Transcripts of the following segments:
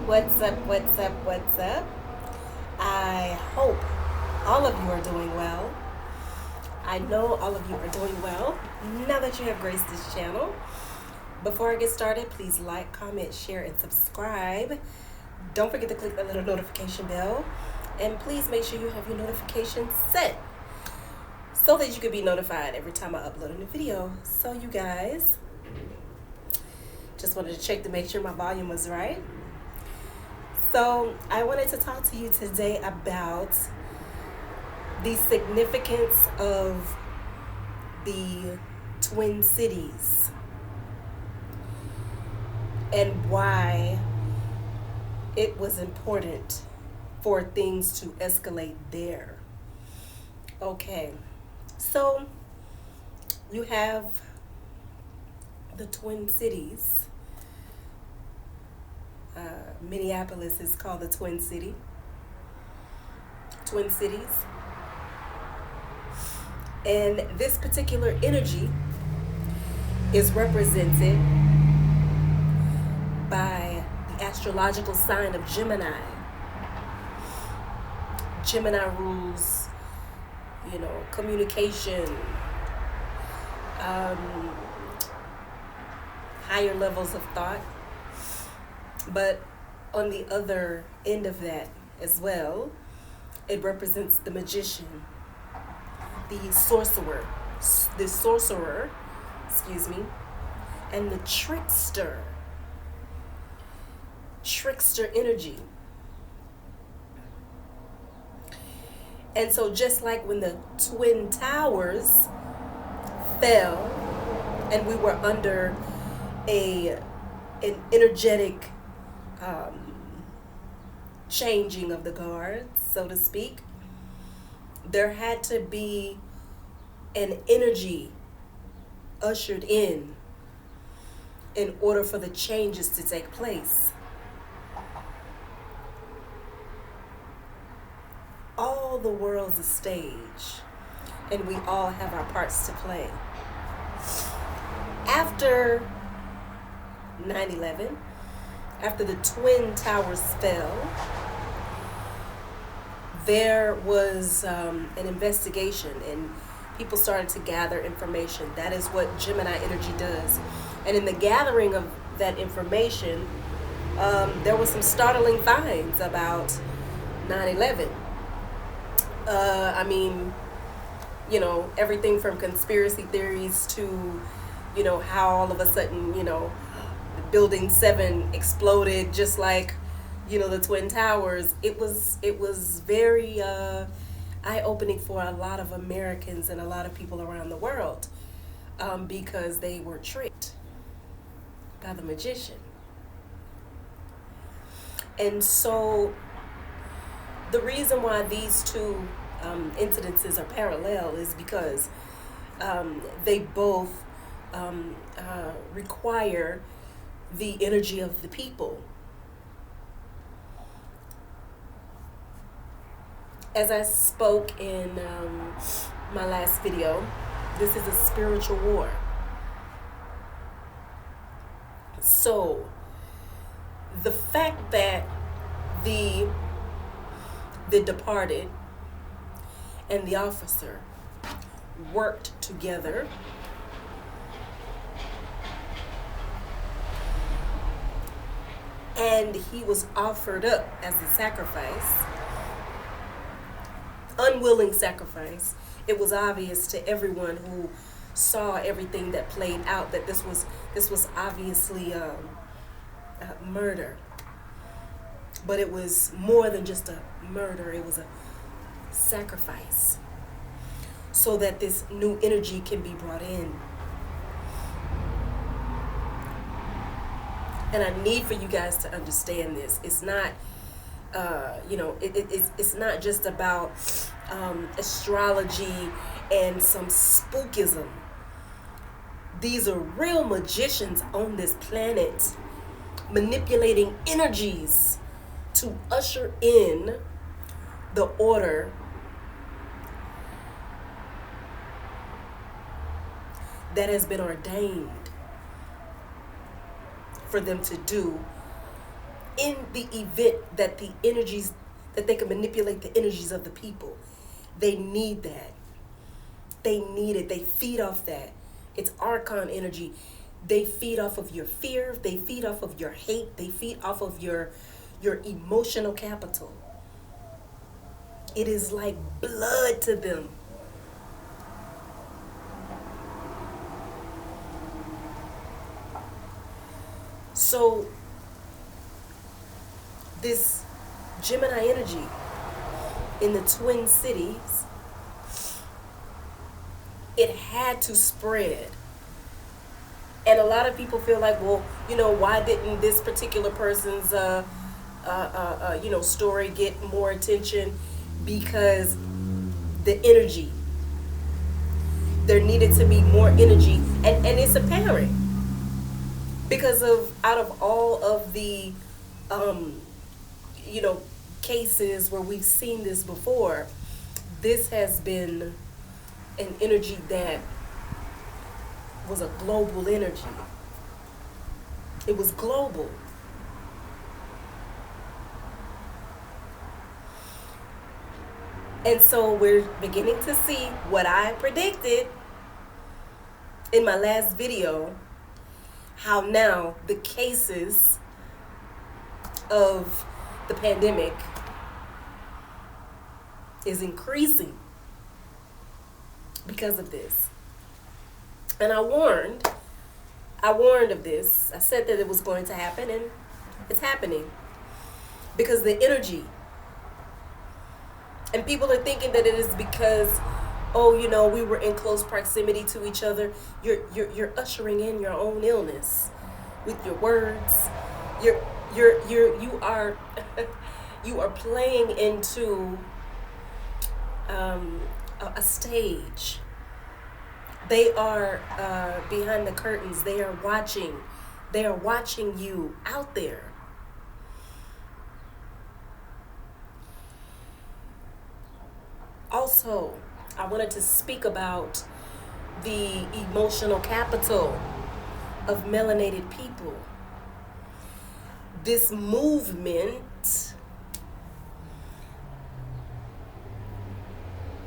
What's up? What's up? What's up? I hope all of you are doing well. I know all of you are doing well now that you have graced this channel. Before I get started, please like, comment, share, and subscribe. Don't forget to click that little notification bell. And please make sure you have your notifications set so that you can be notified every time I upload a new video. So you guys, just wanted to check to make sure my volume was right. So I wanted to talk to you today about the significance of the Twin Cities and why it was important for things to escalate there. Okay, so you have the Twin Cities. Minneapolis is called the Twin Cities. And this particular energy is represented by the astrological sign of Gemini. Gemini rules, communication, higher levels of thought. But on the other end of that as well, it represents the magician, the sorcerer, and the trickster energy. And so just like when the Twin Towers fell and we were under an energetic changing of the guards, so to speak, there had to be an energy ushered in order for the changes to take place. All the world's a stage, and we all have our parts to play. After 9/11, after the Twin Towers fell, there was an investigation and people started to gather information. That is what Gemini energy does. And in the gathering of that information, there was some startling finds about 9/11. Everything from conspiracy theories to, how all of a sudden, Building 7 exploded just like, the Twin Towers. It was very eye-opening for a lot of Americans and a lot of people around the world because they were tricked by the magician. And so the reason why these two incidences are parallel is because they both require the energy of the people. As I spoke in my last video, this is a spiritual war. So the fact that the departed and the officer worked together and he was offered up as a sacrifice, unwilling sacrifice. It was obvious to everyone who saw everything that played out that this was obviously murder. But it was more than just a murder, it was a sacrifice so that this new energy can be brought in. And I need for you guys to understand this. It's not, it's not just about astrology and some spookism. These are real magicians on this planet manipulating energies to usher in the order that has been ordained for them to do in the event that the energies, that they can manipulate the energies of the people. They need that. They need it. They feed off that. It's archon energy. They feed off of your fear. They feed off of your hate. They feed off of your emotional capital. It is like blood to them. So this Gemini energy in the Twin Cities, it had to spread. And a lot of people feel like, well, why didn't this particular person's story get more attention? Because the energy, there needed to be more energy, and it's apparent because out of all of the cases where we've seen this before, this has been an energy that was a global energy. It was global. And so we're beginning to see what I predicted in my last video, how now the cases of the pandemic is increasing because of this. And I warned of this. I said that it was going to happen, and it's happening. Because the energy, and people are thinking that it is because, we were in close proximity to each other. You're ushering in your own illness with your words. You are you are playing into a stage. They are behind the curtains. They are watching. They are watching you out there. Also, I wanted to speak about the emotional capital of melanated people. This movement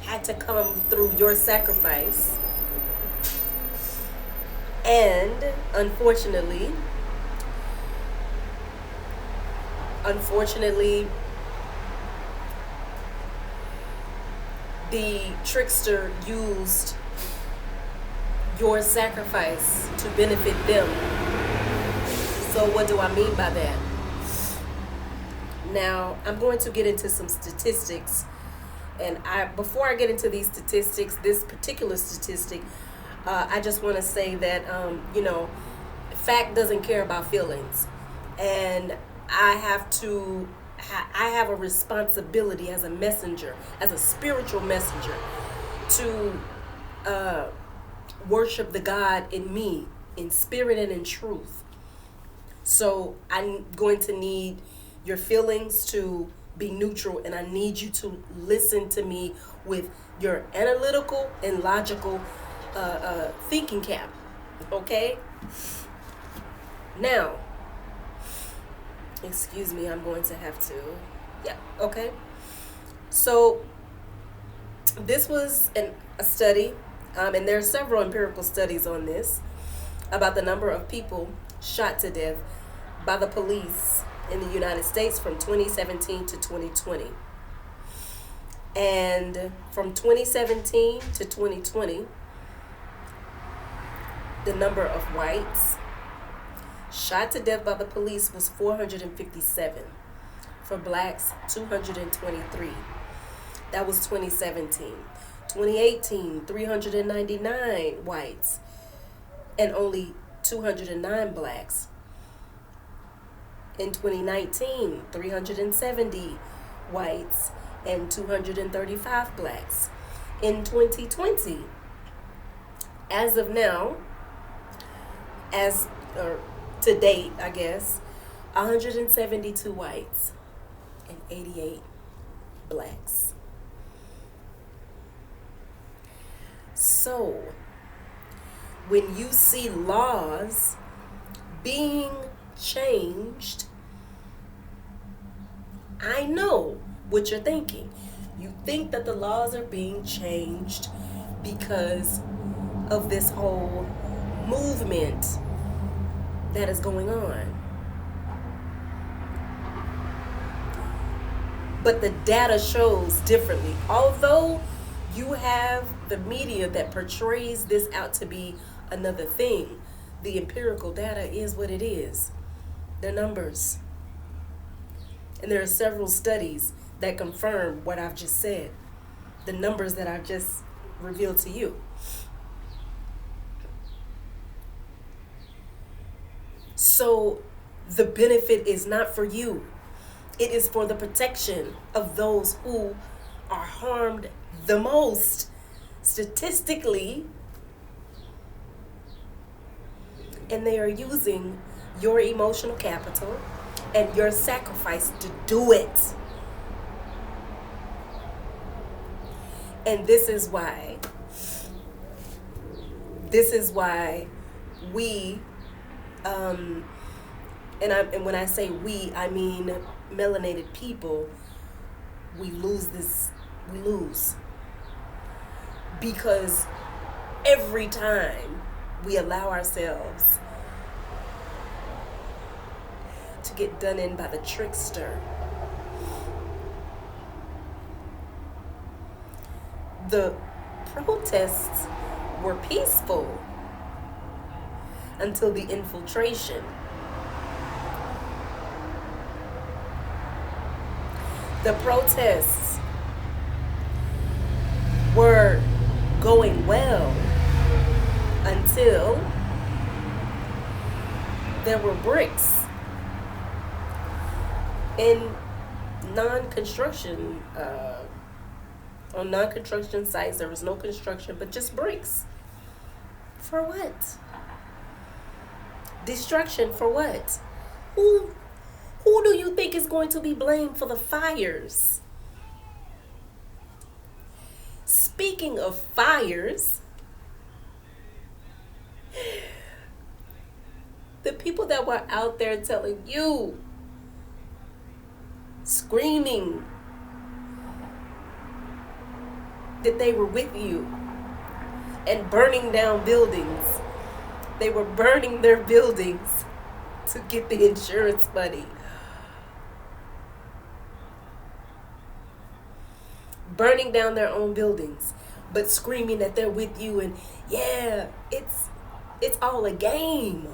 had to come through your sacrifice. And unfortunately, the trickster used your sacrifice to benefit them. So what do I mean by that? Now, I'm going to get into some statistics. And before I get into these statistics, this particular statistic, I just want to say that, fact doesn't care about feelings. And I have a responsibility as a messenger, as a spiritual messenger, to worship the God in me, in spirit and in truth. So I'm going to need your feelings to be neutral, and I need you to listen to me with your analytical and logical thinking cap. Okay? Now, excuse me, I'm going to have to, okay. So this was a study, and there are several empirical studies on this, about the number of people shot to death by the police in the United States from 2017 to 2020. And from 2017 to 2020, the number of whites shot to death by the police was 457. For blacks, 223. That was 2017. 2018, 399 whites and only 209 blacks. In 2019, 370 whites and 235 blacks. In 2020, as of now, to date, I guess, 172 whites and 88 blacks. So, when you see laws being changed I know what you're thinking. You think that the laws are being changed because of this whole movement that is going on. But the data shows differently. Although you have the media that portrays this out to be another thing, the empirical data is what it is. They're numbers. And there are several studies that confirm what I've just said, the numbers that I've just revealed to you. So the benefit is not for you. It is for the protection of those who are harmed the most statistically, and they are using your emotional capital and your sacrifice to do it. And this is why we and when I say we, I mean melanated people, we lose. Because every time we allow ourselves to get done in by the trickster, the protests were peaceful until the infiltration. The protests were going well until there were bricks in non-construction on non-construction sites. There was no construction, but just bricks. For what? Destruction for what? Who do you think is going to be blamed for the fires? Speaking of fires, the people that were out there telling you, screaming that they were with you and burning down buildings. They were burning their buildings to get the insurance money. Burning down their own buildings, but screaming that they're with you, and yeah, it's all a game.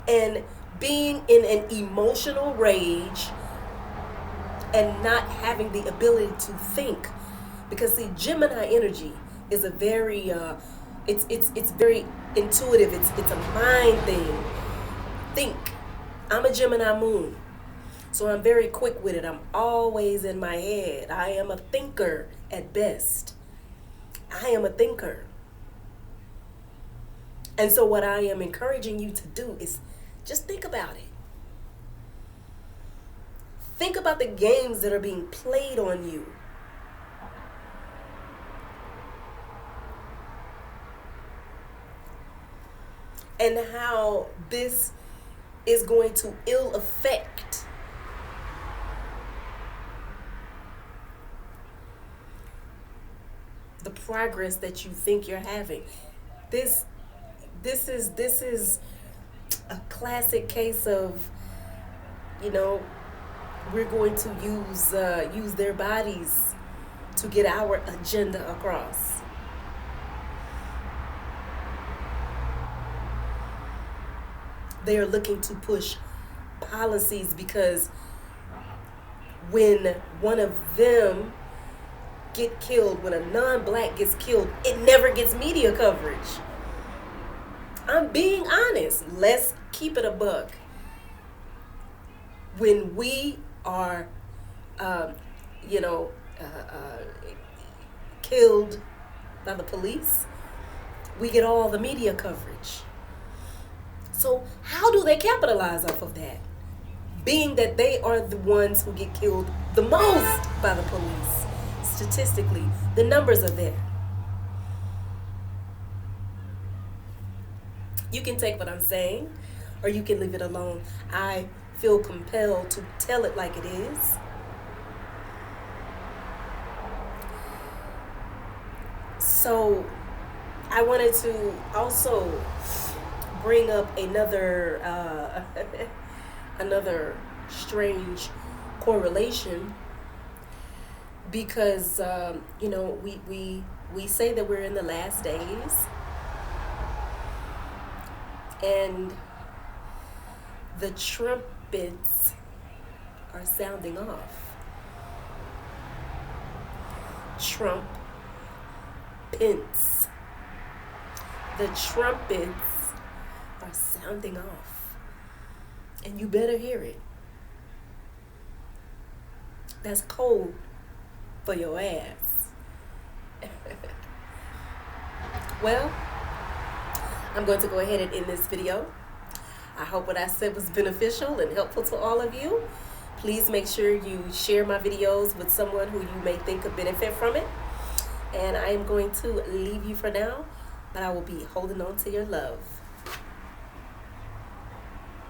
And being in an emotional rage and not having the ability to think, because see, Gemini energy is a very it's very intuitive. It's a mind thing. Think. I'm a Gemini moon, so I'm very quick with it. I'm always in my head. I am a thinker at best. I am a thinker. And so what I am encouraging you to do is just think about it. Think about the games that are being played on you. And how this is going to ill affect the progress that you think you're having. This is a classic case of, we're going to use their bodies to get our agenda across. They are looking to push policies because when one of them get killed, when a non-black gets killed, it never gets media coverage. I'm being honest. Let's keep it a buck. When we are, killed by the police, we get all the media coverage. So how do they capitalize off of that? Being that they are the ones who get killed the most by the police. Statistically, the numbers are there. You can take what I'm saying, or you can leave it alone. I feel compelled to tell it like it is. So I wanted to also bring up another strange correlation, because we say that we're in the last days, and the trumpets are sounding off. Trump pence. The trumpets are sounding off. And you better hear it. That's cold for your ass. Well, I'm going to go ahead and end this video. I hope what I said was beneficial and helpful to all of you. Please make sure you share my videos with someone who you may think could benefit from it. And I am going to leave you for now, but I will be holding on to your love.